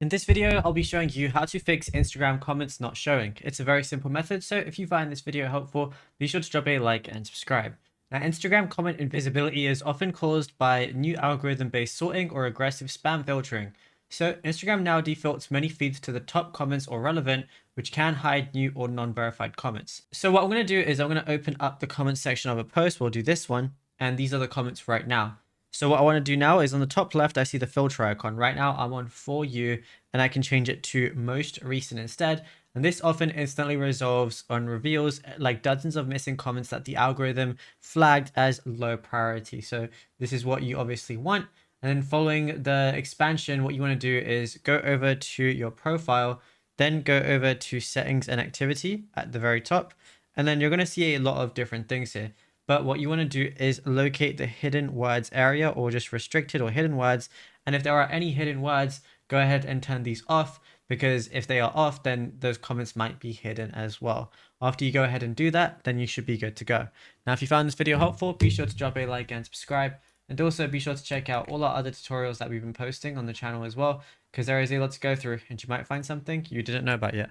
In this video, I'll be showing you how to fix Instagram comments not showing. It's a very simple method, so if you find this video helpful, be sure to drop a like and subscribe. Now, Instagram comment invisibility is often caused by new algorithm-based sorting or aggressive spam filtering. So Instagram now defaults many feeds to the top comments or relevant, which can hide new or non-verified comments. So what I'm going to do is I'm going to open up the comments section of a post. We'll do this one, and these are the comments right now. So what I want to do now is on the top left, I see the filter icon. Right now I'm on For You, and I can change it to most recent instead. And this often instantly resolves on reveals like dozens of missing comments that the algorithm flagged as low priority. So this is what you obviously want. And then following the expansion, what you want to do is go over to your profile, then go over to settings and activity at the very top. And then you're going to see a lot of different things here. But what you want to do is locate the hidden words area, or just restricted or hidden words. And if there are any hidden words, go ahead and turn these off, because if they are off, then those comments might be hidden as well. After you go ahead and do that, then you should be good to go. Now, if you found this video helpful, be sure to drop a like and subscribe. And also be sure to check out all our other tutorials that we've been posting on the channel as well, because there is a lot to go through and you might find something you didn't know about yet.